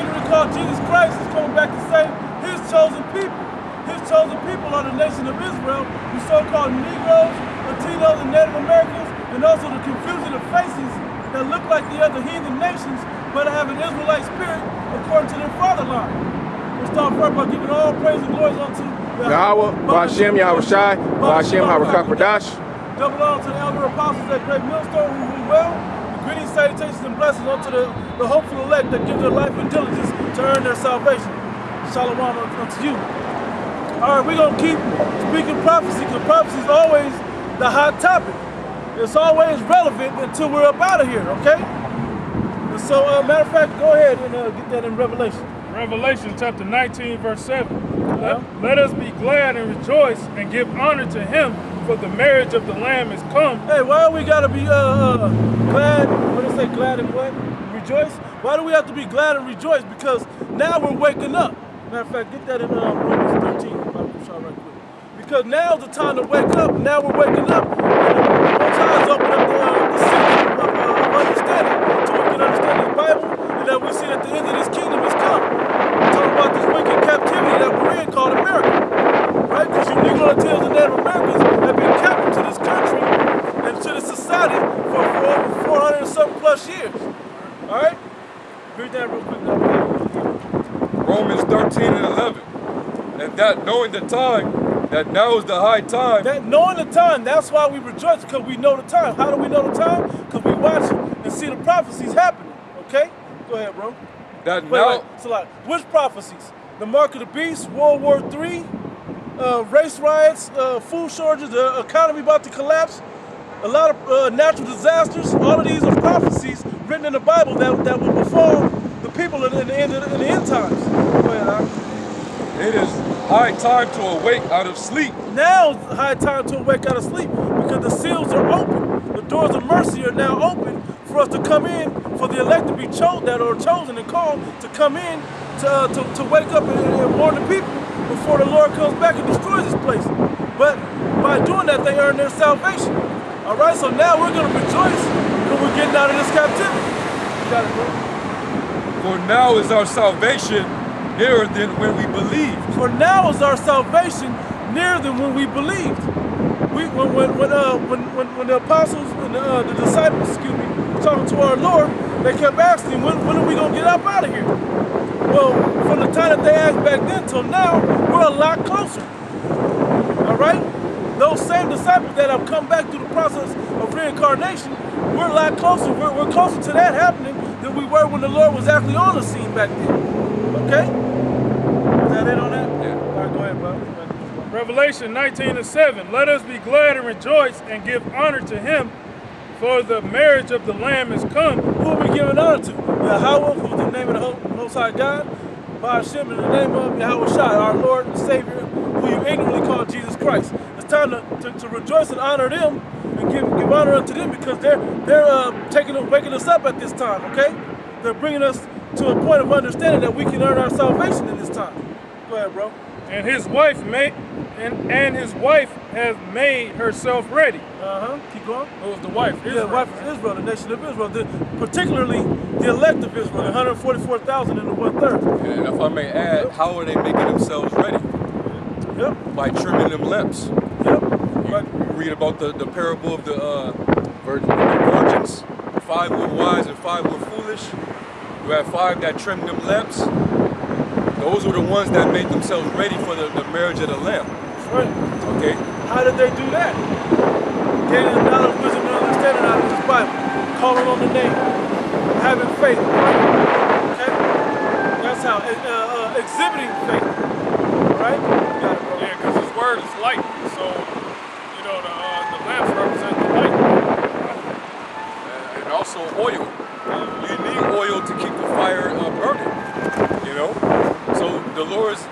ignorantly call Jesus Christ is coming back to say his chosen people. His chosen people are the nation of Israel, the so-called Negroes, Latinos, and Native Americans, and also the confusion of faces that look like the other heathen nations, but have an Israelite spirit according to their father line. We'll start first by giving all praise and glory unto Yahweh, Ba'ashem, Yahweh Shai, Ba'ashem, Harakakadash. Double honor to the elder apostles at Great Millstone who rule well. Greetings, salutations, and blessings unto the hopeful elect that give their life and diligence to earn their salvation. Shalom unto you. All right, we're going to keep speaking prophecy, because prophecy is always the hot topic. It's always relevant until we're up out of here, okay? And so, matter of fact, go ahead and get that in Revelation. Revelation chapter 19, verse 7. Let us be glad and rejoice and give honor to him, for the marriage of the Lamb is come. Hey, why do we got to be glad? What do they say, glad and what? Rejoice? Why do we have to be glad and rejoice? Because now we're waking up. Matter of fact, get that in Romans 13. Right quick. Because now's the time to wake up. Now we're waking up. And the times open up the secret of understanding, so we can understand this Bible, and that we see that the end of this kingdom is come. We're talking about this wicked captivity that we're in called America. Right? Because you Negro Latinos and Native Americans have been captive to this country and to this society for over 400 and something plus years. Alright? Read that real quick now. Romans 13 and 11. And that knowing the time, that now is the high time. That knowing the time, that's why we rejoice, because we know the time. How do we know the time? Because we watch it and see the prophecies happening. Okay? Go ahead, bro. That now. Wait, so like, which prophecies? The mark of the beast, World War III, race riots, food shortages, the economy about to collapse, a lot of natural disasters. All of these are prophecies written in the Bible that will befall the people in the end times. Go ahead, Al. It is high time to awake out of sleep. Now is the high time to awake out of sleep, because the seals are open. The doors of mercy are now open for us to come in, for the elect to be chosen and called to come in to wake up and warn the people before the Lord comes back and destroys this place. But by doing that, they earn their salvation. All right, so now we're going to rejoice because we're getting out of this captivity. You got it, bro. For now is our salvation nearer than when we believed. For now is our salvation nearer than when we believed. When the apostles and the disciples, talking to our Lord, they kept asking, when are we going to get up out of here? Well, from the time that they asked back then till now, we're a lot closer. All right? Those same disciples that have come back through the process of reincarnation, we're a lot closer. We're closer to that happening than we were when the Lord was actually on the scene back then. Okay? Is that it on that? Yeah. All right, go ahead, bro. Revelation 19 and 7. Let us be glad and rejoice and give honor to him, for the marriage of the Lamb is come. Who are we giving honor to? Yahweh, who's the name of the Most High God. Ba'ashem, in the name of Yahweh Shai, our Lord and Savior, who you ignorantly call Jesus Christ. It's time to rejoice and honor them and give honor unto them, because they're waking us up at this time, okay? They're bringing us to a point of understanding that we can earn our salvation in this time. Go ahead, bro. And his wife has made herself ready. Keep going. Who was the wife? Yeah, Israel. the wife of Israel, the nation of Israel, particularly the elect of Israel, 144,000 in the 1/3. And if I may add, how are they making themselves ready? Yep. By trimming them lamps. Yep. You read about the parable of the virgins. 5 were wise and 5 were foolish. You had 5 that trimmed them lamps. Those were the ones that made themselves ready for the marriage of the Lamb. That's right. Okay? How did they do that? Gaining knowledge, wisdom, and understanding out of this Bible. Calling on the name. Having faith. Okay? That's how. Exhibiting faith. Alright? Yeah, because his word is light. So, the lamps represent the light. And also oil. You need oil to keep the fire burning. So the Lord's,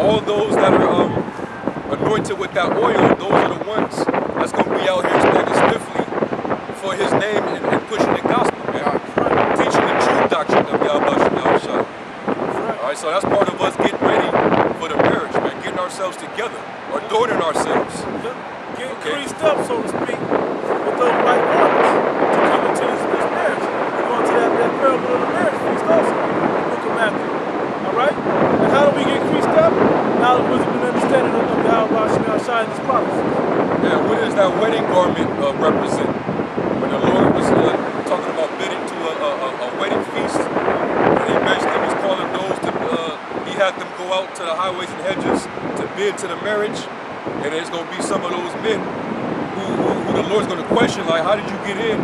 all those that are anointed with that oil, those are the ones that's going to be out here standing stiffly for his name and pushing the gospel, man. Teaching the true doctrine of Yahweh. Alright, so that's part of us getting ready for the marriage, man. Getting ourselves together, adorning ourselves. Getting creased up, so to speak, with those white garments to come into this marriage. We're going to that parable of the marriage feast also. Book of Matthew. Shai and his promises. Yeah, what does that wedding garment represent? When the Lord was talking about bidding to a wedding feast, and he basically was calling those to, he had them go out to the highways and hedges to bid to the marriage, and there's going to be some of those men who the Lord's going to question, like, how did you get in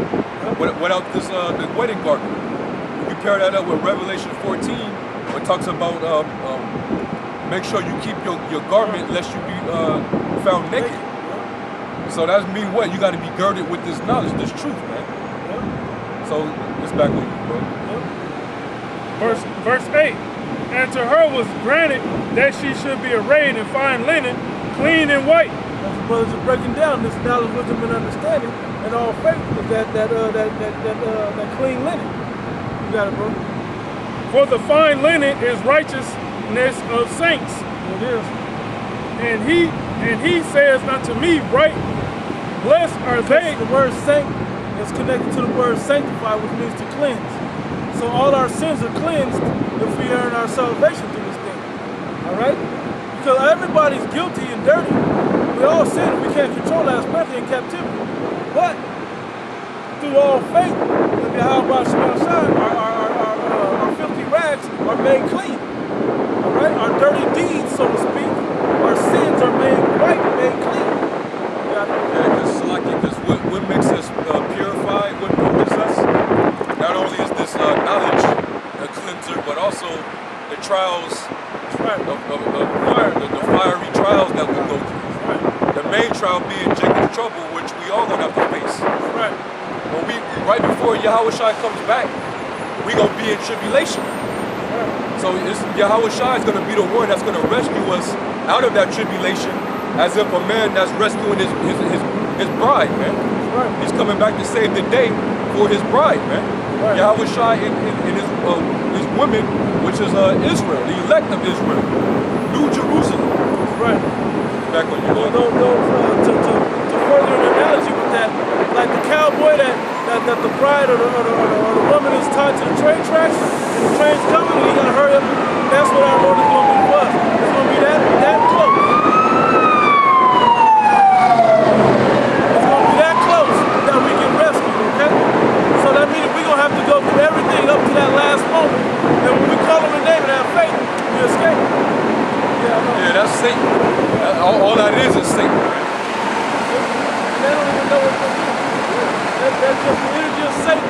without this the wedding garment? You compare that up with Revelation 14, where it talks about make sure you keep your garment lest you be found naked. So that means what? You got to be girded with this knowledge, this truth, man. So it's back on you, bro. Verse 8. And to her was granted that she should be arrayed in fine linen, clean and white. As the brothers are breaking down this knowledge, wisdom, and understanding, and all faith is that clean linen. You got it, bro. For the fine linen is righteousness of saints. It is. And he says unto me, right, blessed are they. The word saint is connected to the word sanctify, which means to cleanse. So all our sins are cleansed if we earn our salvation through this thing. All right? Because everybody's guilty and dirty. We all sin. We can't control that, especially in captivity. But through all faith, in Yahweh Shai, our filthy rags are made clean. All right? Our dirty deeds, so to speak, our sins are made white, made clean. Because what makes us purified, what purges us, not only is this knowledge a cleanser, but also the trials of fire, the fiery trials that we go through. The main trial being Jacob's trouble, which we all gonna have to face. Right before Yahweh Shai comes back, we gonna be in tribulation. So Yahweh Shai is gonna be the one that's gonna rescue us out of that tribulation, as if a man that's rescuing his bride, man. He's coming back to save the day for his bride, man. Yahweh Shai and his women, which is Israel, the elect of Israel, New Jerusalem. Back on you. To further an analogy with that, like the cowboy that the bride or the woman is tied to the train tracks, and the train's coming, and you gotta hurry up. That's what our Lord is going to be for us. It's going to be that close. It's going to be that close that we can rescue, okay? So that means we're going to have to go through everything up to that last moment. And when we call on the name and have faith, we escape. Yeah, that's Satan. All that is Satan. They don't even know what they're doing. That's just the energy of Satan.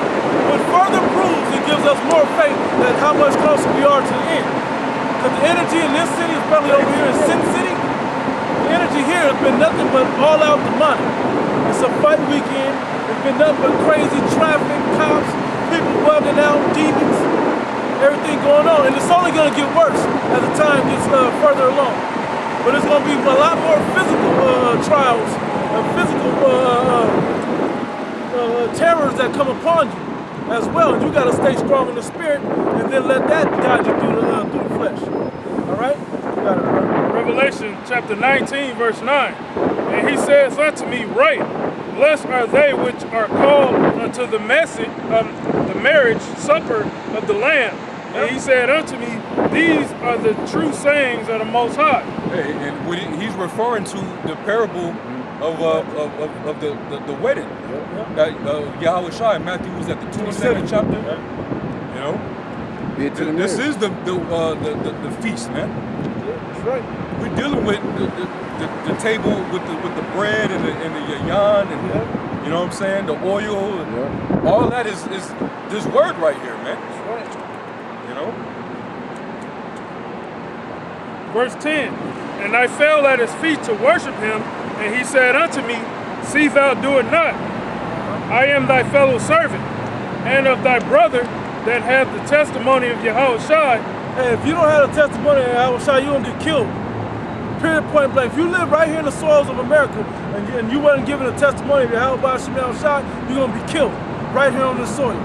What further proves it gives us more faith that how much closer we are to the end. Because the energy in this city, especially over here in Sin City, the energy here has been nothing but all out demonic. It's a fight weekend. It's been nothing but crazy traffic, cops, people bugging out, demons, everything going on. And it's only going to get worse as the time gets further along. But it's going to be a lot more physical trials, physical terrors that come upon you as well. You got to stay strong in the spirit and then let that guide you through the flesh. All right? You got it. Revelation chapter 19, verse 9. And he says unto me, right, blessed are they which are called unto the marriage supper of the Lamb. And he said unto me, these are the true sayings of the Most High. Hey, and what he's referring to the parable of the wedding. That Yahweh Shai, Matthew was at the 22nd chapter. You know, this is the feast, man. That's right. We're dealing with the table with the bread and the yayan and you know what I'm saying, the oil and all that is this word right here, man. That's right. You know. Verse 10. And I fell at his feet to worship him, and he said unto me, see thou do it not. I am thy fellow servant, and of thy brother that hath the testimony of Yahweh Shai. Hey, if you don't have the testimony of Yahweh Shai, you're going to get killed. Period, point blank. If you live right here in the soils of America, and you wasn't given the testimony of Yahweh Shai, you're going to be killed right here on this soil.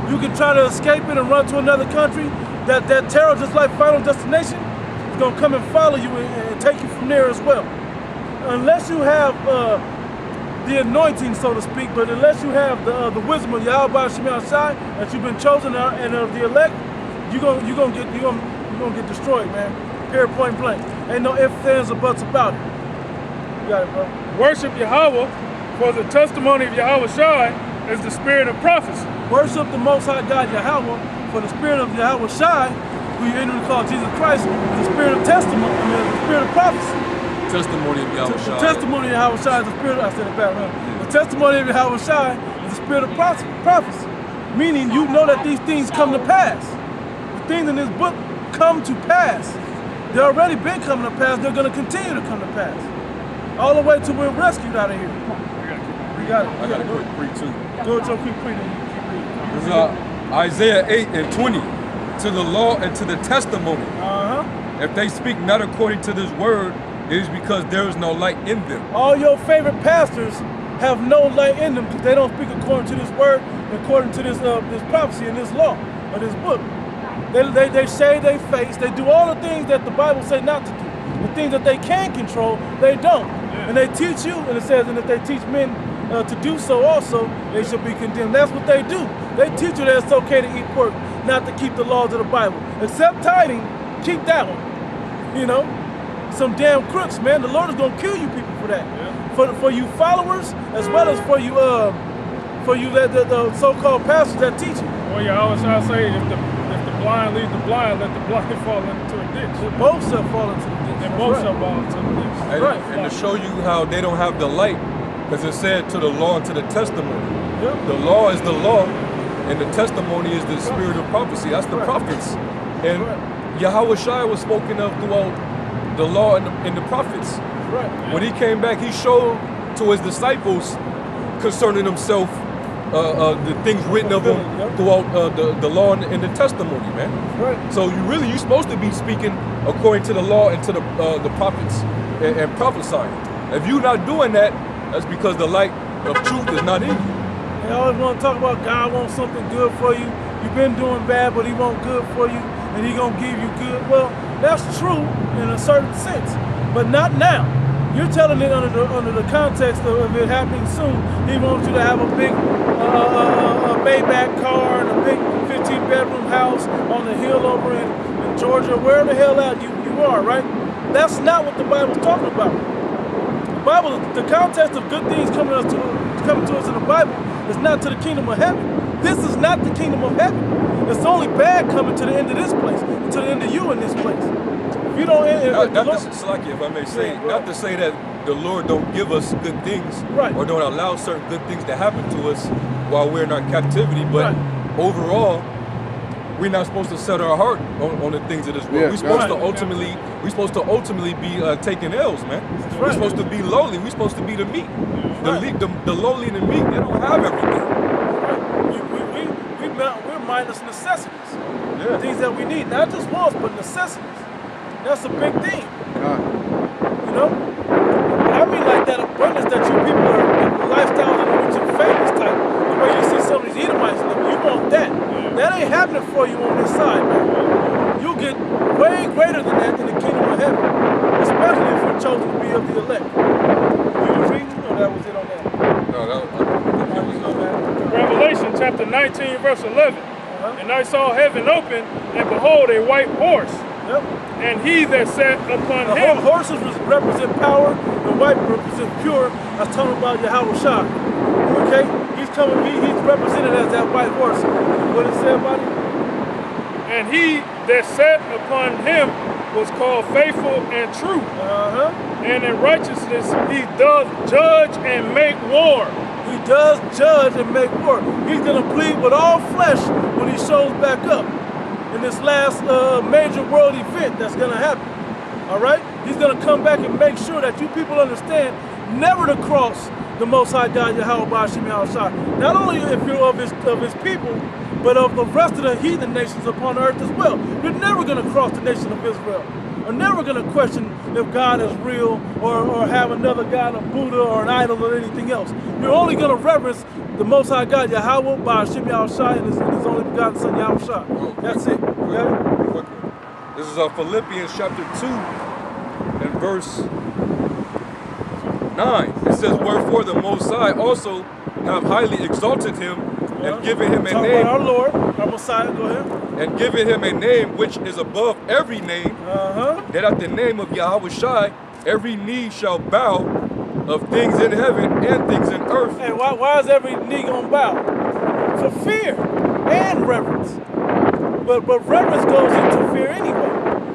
You can try to escape it and run to another country. That terror, just like Final Destination, is going to come and follow you and take you from there as well. Unless you have the anointing, so to speak, but unless you have the wisdom of Yahweh Shai, that you've been chosen and of the elect, you're gonna get destroyed, man. Period, point blank. Ain't no ifs, ands, or buts about it. You got it, bro. Worship Yahweh, for the testimony of Yahweh Shai is the spirit of prophecy. Worship the Most High God Yahweh, for the spirit of Yahweh Shai, who you inwardly call Jesus Christ, is the spirit of testimony, the spirit of prophecy. Testimony of Yahweh The Shai. testimony of Yahweh Shai is the spirit, I said it back around. The testimony of Yahweh Shai is the spirit of prophecy. Meaning you know that these things come to pass. The things in this book come to pass. They've already been coming to pass, they're going to continue to come to pass. All the way till we're rescued out of here. We got it. I got a quick pre too. Go with your quick pre, then you keep reading. This is Isaiah 8 and 20. To the law and to the testimony. If they speak not according to this word, it is because there is no light in them. All your favorite pastors have no light in them because they don't speak according to this word, according to this this prophecy and this law or this book. They shade their face. They do all the things that the Bible say not to do. The things that they can control, they don't. And they teach you, and it says, and if they teach men to do so also, they shall be condemned. That's what they do. They teach you that it's okay to eat pork, not to keep the laws of the Bible. Except tithing, keep that one. You know? Some damn crooks, man. The Lord is gonna kill you people for that. Yeah. For you followers, as well as for you the so-called pastors that teach you. Well, you always try to say, if the blind lead the blind, let the blind fall into a ditch. They both shall fall into the ditch. They both shall fall into the ditch. And to show you how they don't have the light, because it said to the law and to the testimony. Yep. The law is the law, and the testimony is the spirit of prophecy. That's the prophets. And Yahweh Shai was spoken of throughout the law and the prophets. Right. When he came back, he showed to his disciples concerning himself the things written of him throughout the law and the testimony, man. Right. So you're supposed to be speaking according to the law and to the prophets and prophesying. If you're not doing that, that's because the light of truth is not in you. They always want to talk about God wants something good for you. You've been doing bad, but he wants good for you, and he gonna give you good. Well, that's true in a certain sense, but not now. You're telling it under the context of it happening soon. He wants you to have a big Maybach car and a big 15-bedroom house on the hill over in Georgia, where the hell out you are, right? That's not what the Bible's talking about. The Bible, the context of good things coming to us in the Bible is not to the kingdom of heaven. This is not the kingdom of heaven. It's only bad coming to the end of this place, to the end of you in this place. If you don't, if I may say, not to say that the Lord don't give us good things, or don't allow certain good things to happen to us while we're in our captivity, but overall, we're not supposed to set our heart on the things of this world. We're supposed to ultimately be taking L's, man. We're supposed to be lowly. We're supposed to be the meek. The lowly and the meek, they don't have everything. We're mindless necessities. Things that we need, not just wants, but necessities. That's a big thing. You know? But I mean like that abundance that you people are, the lifestyle of the rich and famous type, the way you see some of these Edomites, you want that. That ain't happening for you on this side, man. You'll get way greater than that in the kingdom of heaven, especially if you're chosen to be of the elect. You were reading, or that was it on that? No, that was Revelation chapter 19, verse 11. And I saw heaven open, and behold, a white horse. And he that sat upon him. Horses represent power, and white represent pure. I was talking about Yahweh Shai. Okay? He's represented as that white horse. What did it say about him? And he that sat upon him was called faithful and true. And in righteousness he doth judge and make war. He does judge and make war. He's going to plead with all flesh when he shows back up in this last major world event that's going to happen. All right? He's going to come back and make sure that you people understand never to cross the Most High God, Yahweh Ba'ashim Yahushua. Not only if you're of his people, but of the rest of the heathen nations upon earth as well. You're never going to cross the nation of Israel. Are never going to question if God is real or have another God, a Buddha or an idol or anything else. You're only going to reverence the Most High God, Yahweh, Ba'ashim Yahushua, and his only begotten Son, Yahushua. That's it. You got it? This is Philippians chapter 2 and verse 9. It says, wherefore the Most High also have highly exalted him and given him a name. Our Lord, our Messiah, go ahead. And given him a name which is above every name, that at the name of Yahweh Shai, every knee shall bow of things in heaven and things in earth. And why is every knee gonna bow? For fear and reverence. But reverence goes into fear anyway.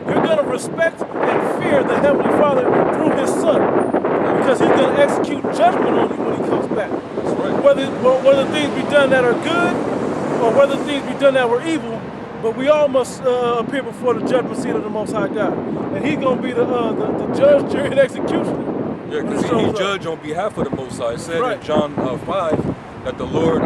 You're gonna respect and fear the Heavenly Father through His Son, because He's gonna execute judgment on you when He comes back. That's right. Whether things be done that are good, or whether things be done that were evil, but we all must appear before the judgment seat of the Most High God, and He's gonna be the judge, jury, and executioner. Yeah, because he judged on behalf of the Most High. It said Right. in John 5 that the Lord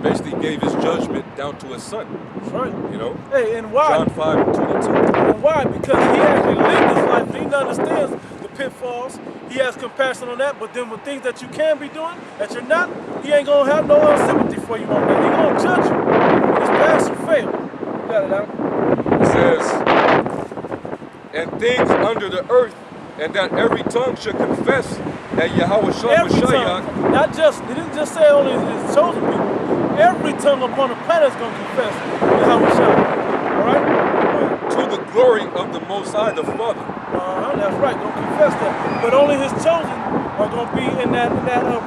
basically gave His judgment down to His Son. That's right. You know, Hey, and why? John 5:22. And why? Because He actually lived His life. And He understands the pitfalls. He has compassion on that. But then with things that you can be doing that you're not, He ain't gonna have no sympathy for you on that. He gonna judge you. It's pass or fail. You got it out. It says, and things under the earth, and that every tongue should confess that Yahweh Shah Every Mashiach. tongue, not just, He didn't just say only His chosen people. Every tongue upon the planet is gonna confess Yahweh Shah. All right. To the glory of the Most High, the Father. That's right, gonna confess that. But only His chosen are gonna be in that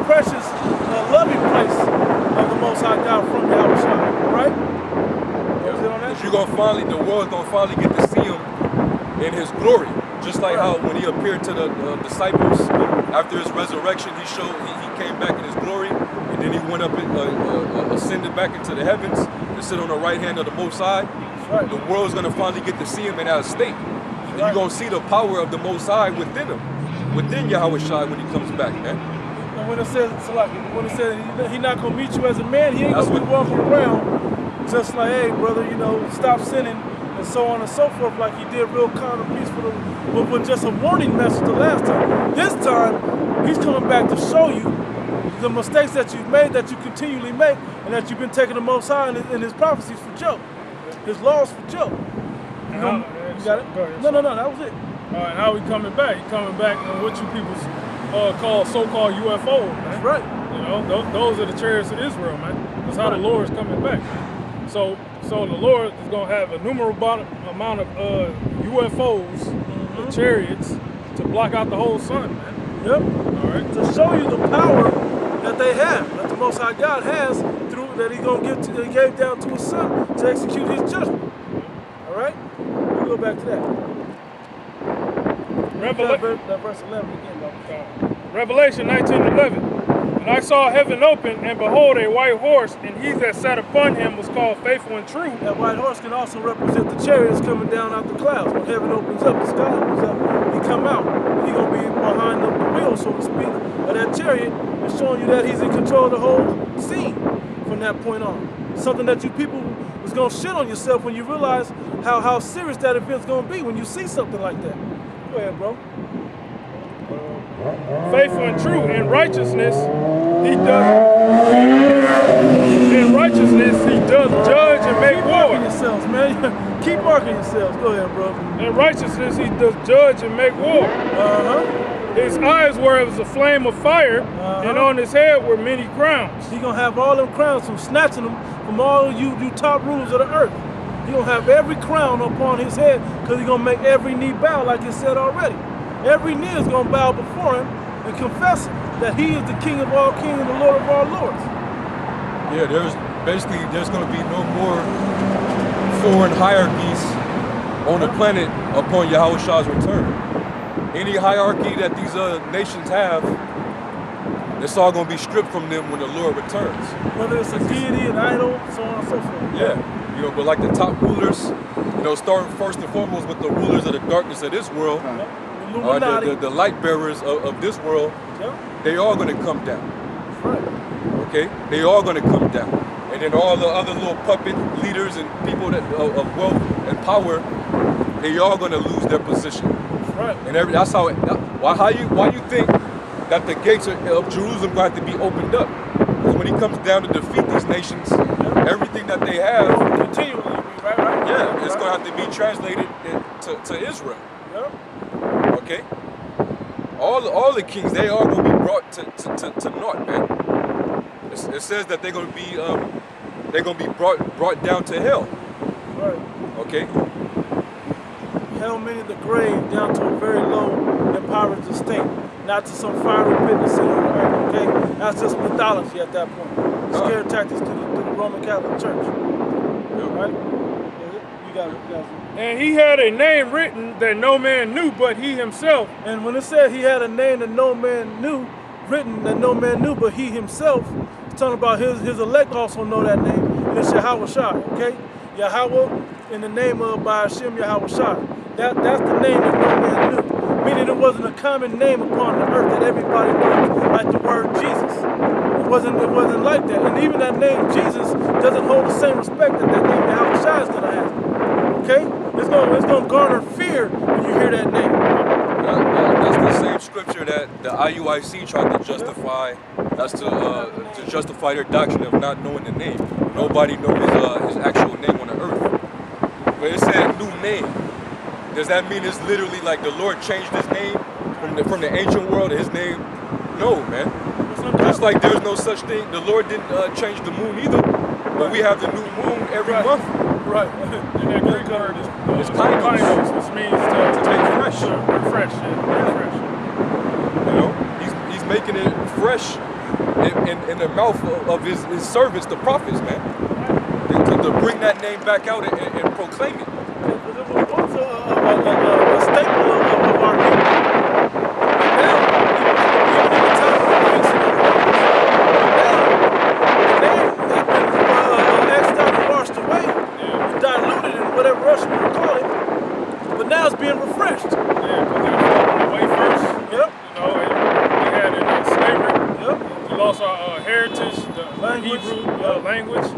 precious, loving place of the Most High God from Yahweh Shah. All right? Is it on that? You're gonna finally, the world's gonna finally get to see Him in His glory. Just like how when He appeared to the disciples after His resurrection, He came back in His glory, and then He went up and ascended back into the heavens and sit on the right hand of the Most High. Right. The world's gonna finally get to see Him in that state. And you're gonna see the power of the Most High within Him, within Yahweh Shai when He comes back, man. And when it says He not gonna meet you as a man, He ain't gonna be walking around just like, hey brother, stop sinning and so on and so forth, like He did real calm and peaceful with just a warning message the last time. This time, He's coming back to show you the mistakes that you've made, that you continually make, and that you've been taking the Most High in His prophecies for joke, His laws for joke. You got it? Go ahead. No, that was it. All right, how He coming back? He coming back in what you people call so-called UFOs, man. That's right. Those are the chariots of Israel, man. That's how the Lord is coming back. So the Lord is going to have a numerable amount of UFOs and chariots to block out the whole sun, man. Yep. All right. To show you the power that they have, that the Most High God has, through that He gave down to His Son to execute His judgment. All right. We go back to that. That verse 11 again, though. Revelation 19:11. And I saw heaven open, and behold, a white horse, and he that sat upon him was called Faithful and True. That white horse can also represent the chariots coming down out the clouds. When heaven opens up, the sky opens up, He come out. He gonna be behind the wheel, so to speak, of that chariot, and showing you that He's in control of the whole scene from that point on. Something that you people was gonna shit on yourself when you realize how serious that event's gonna be when you see something like that. Go ahead, bro. Faithful and true in righteousness, He does judge and make Keep war. marking yourselves, man. Keep marking yourselves. Go ahead, bro. In righteousness He does judge and make war. His eyes were as a flame of fire, and on His head were many crowns. He gonna have all them crowns from snatching them from all you top rulers of the earth. He gonna have every crown upon His head, because He gonna make every knee bow, like it said already. Every knee is gonna bow before Him and confess that He is the King of all kings and the Lord of all lords. Yeah, there's going to be no more foreign hierarchies on the planet upon Yahweh Shah's return. Any hierarchy that these nations have, it's all going to be stripped from them when the Lord returns. Whether it's a deity, an idol, so on and so forth. Yeah, but like the top rulers, starting first and foremost with the rulers of the darkness of this world, the light bearers of this world, they are going to come down. Right. Okay, they are going to come down, and then all the other little puppet leaders and people that of wealth and power, they are going to lose their position. Right. And that's how. Why you think that the gates of Jerusalem going to have to be opened up? Because when He comes down to defeat these nations, everything that they have continually, right? Yeah, it's going to have to be translated to Israel. Yep. Okay. All the kings, they are going to be brought to naught, man. It says that they're going to be brought down to hell. Right. Okay. Hell meaning the grave, down to a very low, impoverished estate. not to some fiery pit to sit on the earth. Okay, that's just mythology at that point. Scare tactics to the Roman Catholic Church. Right? You got it. And he had a name written that no man knew but he himself. And when it said he had a name that no man knew, written that no man knew but he himself, it's talking about his elect also know that name, and it's Yahweh Shai, okay? Yahweh in the name of by Hashem Yahweh Shai. That's the name that no man knew. Meaning it wasn't a common name upon the earth that everybody knows, like the word Jesus. It wasn't like that. And even that name Jesus doesn't hold the same respect that name Yahweh Shai is gonna have. Okay? It's gonna garner fear when you hear that name. That's the same scripture that the IUIC tried to justify. That's to justify their doctrine of not knowing the name. Nobody knows his actual name on the earth. But it said new name. Does that mean it's literally like the Lord changed his name from the ancient world to his name? No, man. Just like there's no such thing. The Lord didn't change the moon either. But we have the new moon every month. Right. And that Greek word is kainos, which means to make fresh. Refresh, refresh. You know, he's making it fresh in the mouth of his servants, the prophets, man. To bring that name back out and proclaim it. Because it was once a staple of our people. And now, even in the time of the Exodus, the name has been axed out and washed away, diluted and whatever else you want to call it. But now it's being refreshed. Yeah, because it was falling away first. Yep. You know, we had it in slavery. Yep. We lost our heritage, the Language. Hebrew language,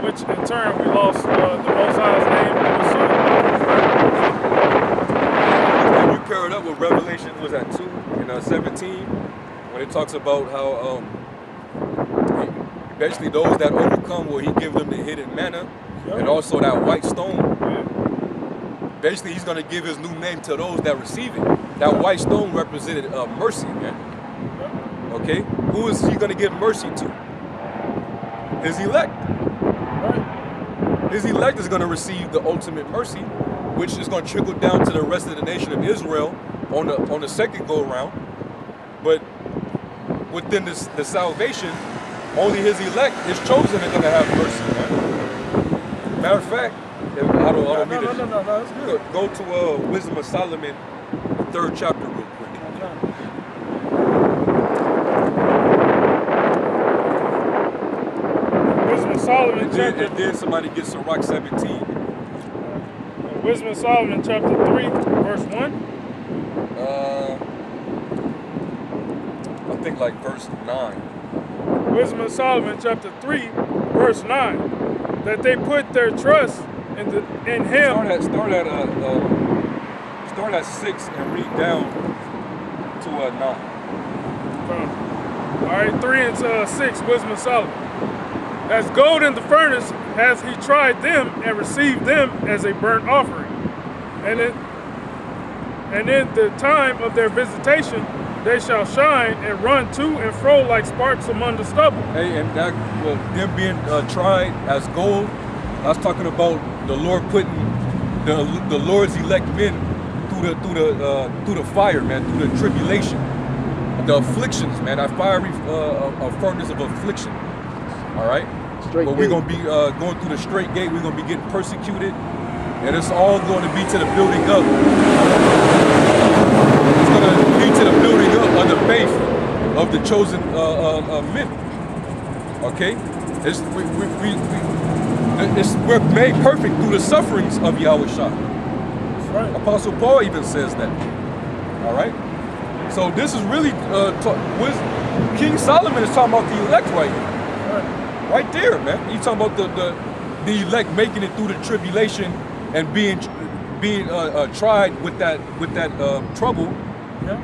which in turn we lost the Most High's name and the Son. And you pair it up with Revelation, was that 2 and 17, when it talks about how basically those that overcome, will he give them the hidden manna and also that white stone. Basically, he's going to give his new name to those that receive it. That white stone represented mercy, man. Okay? Who is he going to give mercy to? His elect. His elect is going to receive the ultimate mercy, which is going to trickle down to the rest of the nation of Israel on the second go around. But within the salvation, only his elect, his chosen, are going to have mercy, man. Matter of fact, I don't mean to. No, that's good. Go to Wisdom of Solomon, the 3rd chapter, real quick. Wisdom of Solomon chapter. And then somebody gets Sirach 17. Wisdom of Solomon chapter 3, verse 1. I think like verse 9. Wisdom of Solomon chapter 3, verse 9. That they put their trust in him. Start at 6 and read down to 9. All right, 3 and 6, Wisdom of Solomon. As gold in the furnace has he tried them and received them as a burnt offering. And in the time of their visitation, they shall shine and run to and fro like sparks among the stubble. Hey, and that, them being tried as gold, I was talking about the Lord putting the Lord's elect men through the fire, man, through the tribulation, the afflictions, man, that fiery furnace of affliction. All right, but we're gonna be going through the straight gate. We're gonna be getting persecuted, and it's all going to be to the building up. It's gonna be to the building up of the faith of the chosen men. Okay, we're made perfect through the sufferings of Yahweh Shai. Right. Apostle Paul even says that. All right. So this is really King Solomon is talking about the elect right here. Right there, man. He's talking about the elect making it through the tribulation and being tried with that trouble,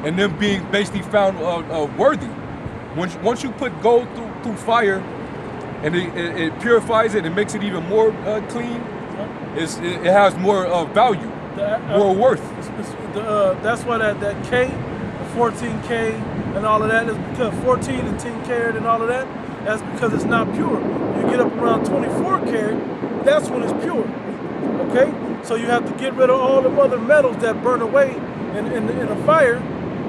and then being basically found worthy. Once you put gold through fire, and it purifies it and makes it even more clean, it has more value, more worth. That's why that K, the 14K and all of that is because 14 and 10 karat and all of that, that's because it's not pure. You get up around 24 karat, that's when it's pure. Okay? So you have to get rid of all the other metals that burn away in a fire,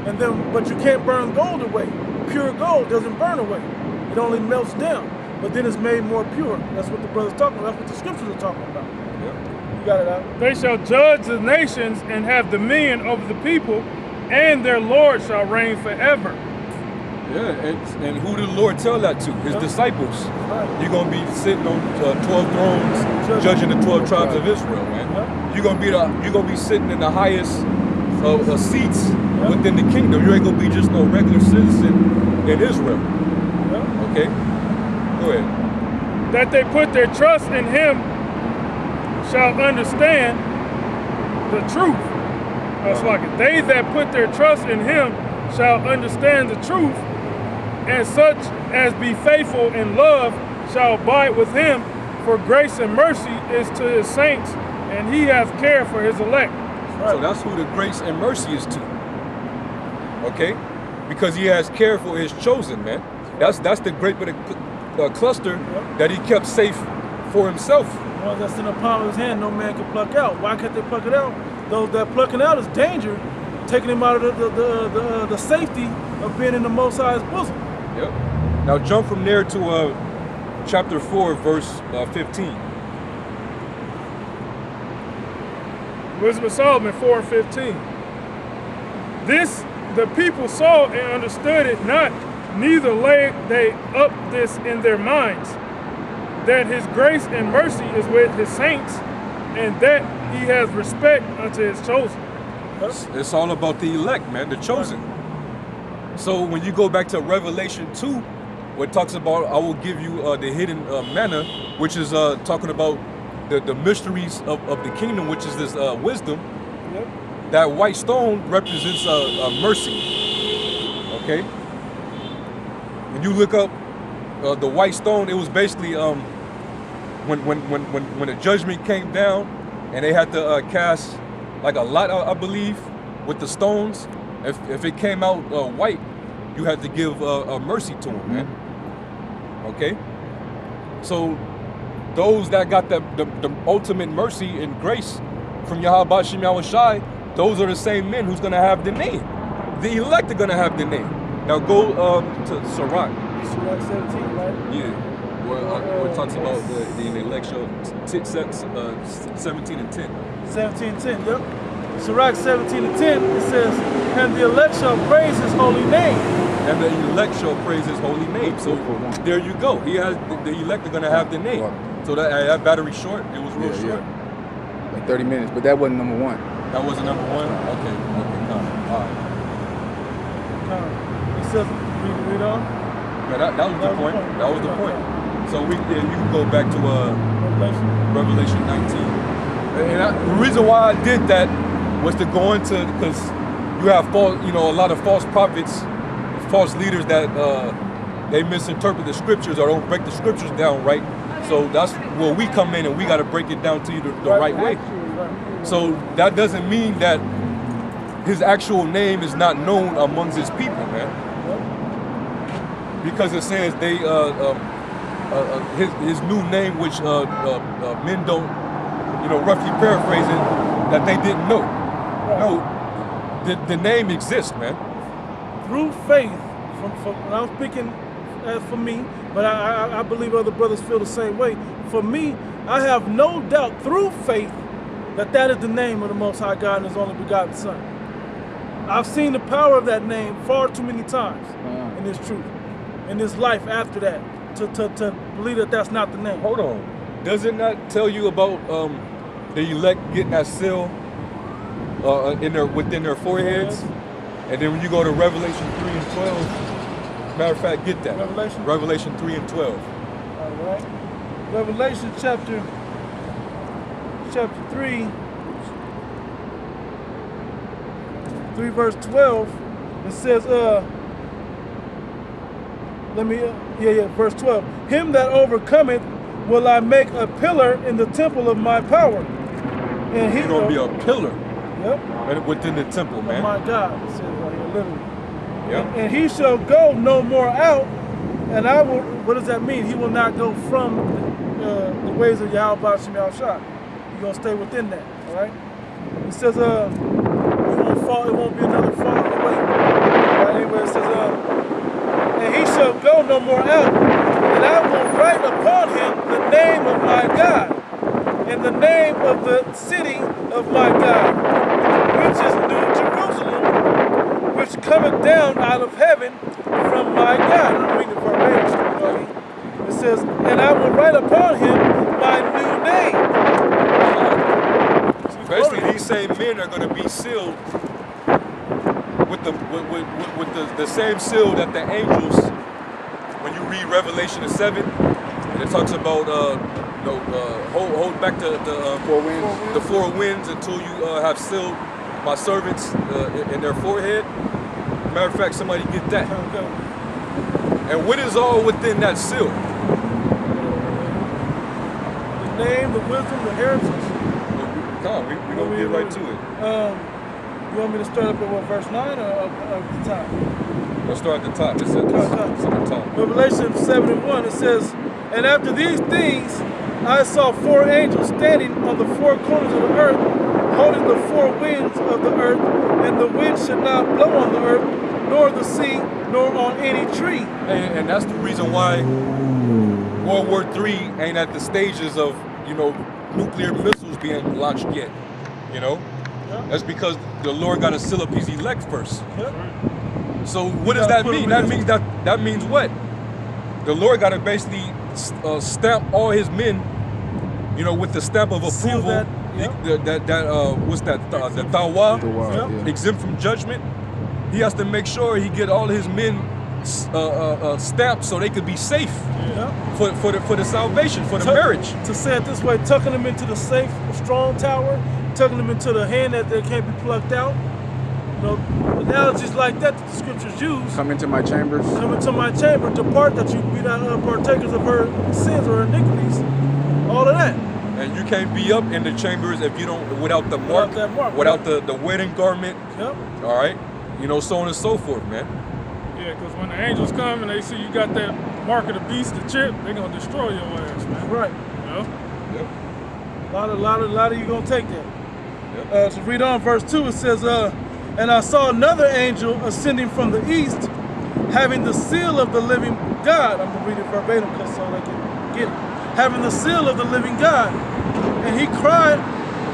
And then, but you can't burn gold away. Pure gold doesn't burn away. It only melts down. But then it's made more pure. That's what the brother's talking about. That's what the scriptures are talking about. Yeah. You got it out. They shall judge the nations and have dominion over the people, and their Lord shall reign forever. Yeah, and who did the Lord tell that to? His disciples. Right. You're gonna be sitting on 12 thrones, judging the 12 tribes of Israel, man. You're gonna be sitting in the highest seats within the kingdom. You ain't gonna be just no regular citizen in Israel. Okay, go ahead. That they put their trust in him shall understand the truth. That's like it. They that put their trust in him shall understand the truth, and such as be faithful in love shall abide with him, for grace and mercy is to his saints, and he hath care for his elect. So that's who the grace and mercy is to. Okay? Because he has care for his chosen, man. That's the great bit of cluster that he kept safe for himself. Well, that's in the palm of his hand, no man can pluck out. Why can't they pluck it out? Those that plucking out is danger, taking him out of the safety of being in the Most High's bosom. Yep. Now jump from there to chapter 4, verse 15. Wisdom of Solomon 4:15. This the people saw and understood it not, neither laid they up this in their minds, that his grace and mercy is with his saints, and that he has respect unto his chosen. It's all about the elect, man, the chosen. So when you go back to Revelation 2, where it talks about, I will give you the hidden manna, which is talking about the mysteries of the kingdom, which is this wisdom. Yep. That white stone represents mercy. Okay. When you look up the white stone, it was basically when the judgment came down, and they had to cast like a lot, I believe, with the stones. If it came out white, you had to give mercy to them, man. Okay. So those that got the ultimate mercy and grace from Yahweh Shem Yahushai, those are the same men who's gonna have the name. The elect are gonna have the name. Now go to Sirach. Sirach 17, right? Yeah. Where it talks about the election, 17 and 10. 17:10, yep. Sirach 17:10, it says, and the elect shall praise his holy name. And the elect shall praise his holy name. So there you go. He has the elect are gonna have the name. So that battery short, it was real short. Yeah. Like 30 minutes, but that wasn't number one. That wasn't number one? Okay, come. All right. It says, read on. Yeah, that was the point. That was the point. So you can go back to Revelation 19. And the reason why I did that was to go into, because you have a lot of false prophets, false leaders that they misinterpret the scriptures or don't break the scriptures down right. So that's where we come in, and we got to break it down to you the right way. So that doesn't mean that his actual name is not known amongst his people, man. Because it says they his new name, which men don't, roughly paraphrasing, that they didn't know. No, the name exists, man. Through faith, from I'm speaking for me, but I believe other brothers feel the same way. For me, I have no doubt through faith that is the name of the Most High God and His only begotten Son. I've seen the power of that name far too many times in this truth, in this life after that, to believe that that's not the name. Hold on. Does it not tell you about the elect getting that seal within their foreheads? And then when you go to Revelation 3 and 12, matter of fact, get that. Revelation 3 and 12. All right. Revelation chapter 3 verse 12, it says, verse 12. Him that overcometh will I make a pillar in the temple of my power. And He's going to be a pillar within the temple, man. Oh my God, it says right here, literally. Yep. And he shall go no more out, and I will, what does that mean? He will not go from the ways of Yahweh Shem Yahushua. He's going to stay within that, all right? It says, it won't be another fall away. shall go no more out, and I will write upon him the name of my God, and the name of the city of my God, which is New Jerusalem, which cometh down out of heaven from my God. I'm reading it verbatim. It says, and I will write upon him my new name. Basically, these same men are going to be sealed with the same seal that the angels, when you read Revelation 7, and it talks about hold back the four winds until you have sealed my servants in their forehead. Matter of fact, somebody get that. And what is all within that seal? The name, the wisdom, the heritage. Come on, we're going to get right to it. You want me to start up at what, verse 9 or up the top? Let's start at the top. It's at the top. Revelation 7:1, it says, and after these things I saw 4 angels standing on the 4 corners of the earth, holding the 4 winds of the earth, and the wind should not blow on the earth, nor the sea, nor on any tree. And that's the reason why World War III ain't at the stages of, nuclear missiles being launched yet. That's because the Lord got to seal up his elect first. So what does that mean? That means what? The Lord got to basically stamp all his men, with the stamp of approval. What's that? The Tawa, exempt from judgment. He has to make sure he get all his men stamped so they could be safe for the salvation, for the marriage. To say it this way, tucking them into the safe, strong tower, tucking them into the hand that they can't be plucked out. Analogies like that the scriptures use. Come into my chambers. Come into my chamber, depart that you be not partakers of her sins or iniquities. All of that. And you can't be up in the chambers if you don't, without the mark, without the wedding garment. All right, so on and so forth, man. Yeah, because when the angels come and they see you got that mark of the beast, the chip, they're gonna destroy your ass, man. Right. Yep. A lot of you gonna take that. So read on verse 2. It says, and I saw another angel ascending from the east, having the seal of the living God. I'm gonna read it verbatim because so they can get it. Having the seal of the living God, and he cried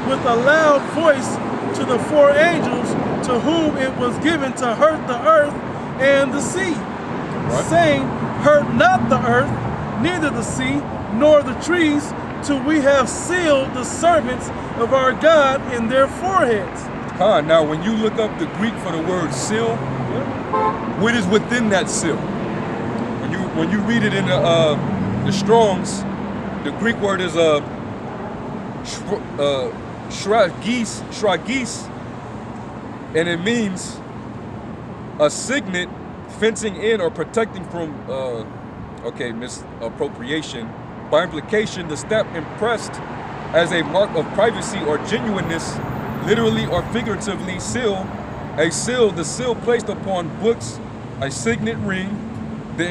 with a loud voice to the 4 angels to whom it was given to hurt the earth and the sea, saying, hurt not the earth, neither the sea, nor the trees, till we have sealed the servants of our God in their foreheads. Now, when you look up the Greek for the word seal, what is within that seal? When you read it in the Strong's, the Greek word is shragis, and it means a signet fencing in or protecting from, misappropriation. By implication, the stamp impressed as a mark of privacy or genuineness, literally or figuratively. Seal, the seal placed upon books, a signet ring, the